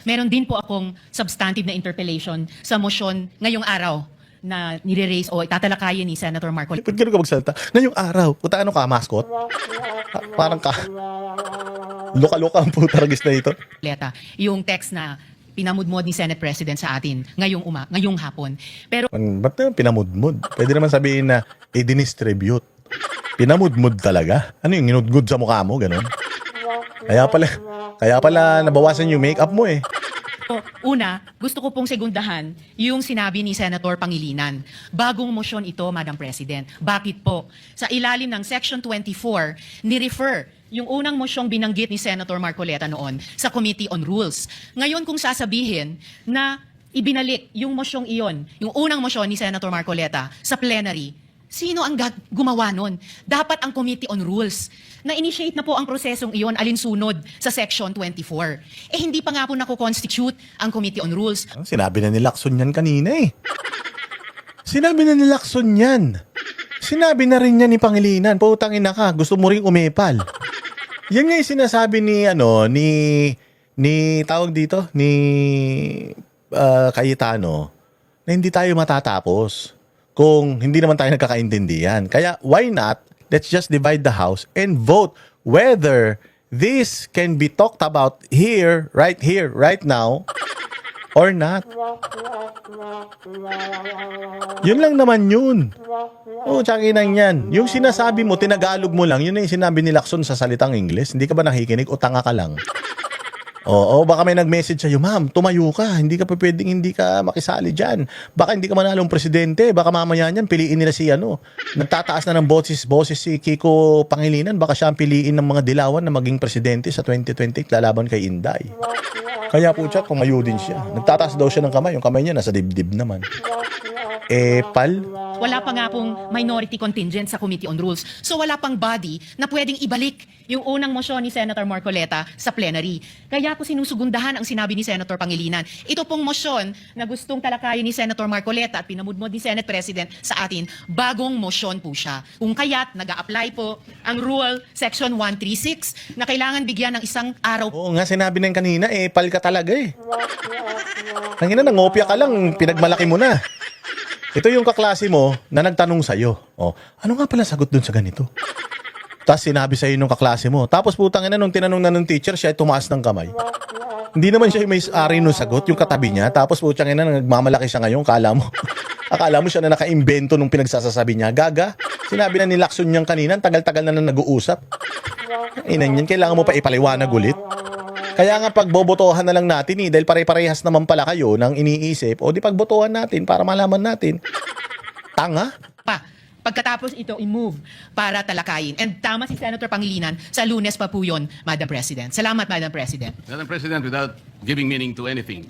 Meron din po akong substantive na interpellation sa motion ngayong araw na nire-raise o itatalakayin ni Senator Marco. Ba't gano'n ka magsalita? Ngayong araw, puta ano ka, mascot? Parang ka. Luka-luka ang putaragis na ito. Leta, yung text na pinamudmod ni Senate President sa atin ngayong hapon. Pero Ba't na pinamudmud? Pwede naman sabihin na i-dinistribute. Pinamudmud talaga? Ano yung ginudgud sa mukha mo? Ganon? Kaya pala nabawasan yung makeup mo eh. una, gusto ko pong segundahan yung sinabi ni Senator Pangilinan. Bagong motion ito, Madam President. Bakit po? Sa ilalim ng Section 24, ni-refer yung unang mosyong binanggit ni Senator Marcoleta noon sa Committee on Rules. Ngayon kung sasabihin na ibinalik yung mosyong iyon, yung unang mosyon ni Senator Marcoleta sa plenary, sino ang gumawa nun? Dapat ang Committee on Rules. Na-initiate na po ang prosesong iyon alinsunod sa Section 24. Eh hindi pa nga po nako-constitute ang Committee on Rules. Sinabi na ni Lacson yan kanina eh. Sinabi na ni Lacson yan. Sinabi na rin niya ni Pangilinan, putang ina ka, gusto mo ring umepal. Yan nga yung sinasabi ni tawag dito, ni Cayetano, na hindi tayo matatapos kung hindi naman tayo nagkakaintindihan. Kaya why not, let's just divide the house and vote whether this can be talked about here, right now, or not. Yun lang naman yun. Oo, tsakinang yan. Yung sinasabi mo, tinagalog mo lang, yun na yung sinabi ni Lacson sa salitang Ingles. Hindi ka ba nakikinig o tanga ka lang? Oo, baka may nag-message sa'yo, ma'am, tumayo ka. Hindi ka pa pwedeng hindi ka makisali dyan. Baka hindi ka manalong presidente. Baka mamaya niyan, piliin nila si nagtataas na ng boses si Kiko Pangilinan. Baka siya ang piliin ng mga dilawan na maging presidente sa 2020 lalaban kay Inday. Kaya po siya, tumayo din siya. Nagtataas daw siya ng kamay. Yung kamay niya nasa dibdib naman. Pal? Wala pa nga pong minority contingent sa Committee on Rules. So wala pang body na pwedeng ibalik yung unang motion ni Senator Marcoleta sa plenary. Kaya ko sinusugundahan ang sinabi ni Senator Pangilinan. Ito pong motion na gustong talakayin ni Senator Marcoleta at pinamudmod ni Senate President sa atin, bagong motion po siya. Kung kaya't nag-a-apply po ang Rule Section 136 na kailangan bigyan ng isang araw. Oo nga, sinabi na yung kanina, pal ka talaga eh. Tangina, nangopya ka lang, pinagmalaki mo na. Ito yung kaklase mo na nagtanong sa'yo. Oh, ano nga pala sagot dun sa ganito? Tapos sinabi sa'yo nung kaklase mo. Tapos putang ina, nung tinanong na ng teacher, siya ay tumaas ng kamay. Hindi naman siya yung may-ari nung sagot, yung katabi niya. Tapos putang ina, nagmamalaki siya ngayon, akala mo siya na naka-imbento nung pinagsasasabi niya. Gaga, sinabi na ni Lacson niyang kanina, tagal-tagal na nag-uusap. Inan yan, kailangan mo pa ipaliwanag ulit. Kaya nga pagbobotohan na lang natin dahil pare-parehas naman pala kayo ng iniisip, o di pagbotohan natin para malaman natin. Tanga? Pagkatapos ito i-move para talakayin. And tama si Senator Pangilinan, sa Lunes pa po yun, Madam President. Salamat, Madam President. Madam President, without giving meaning to anything,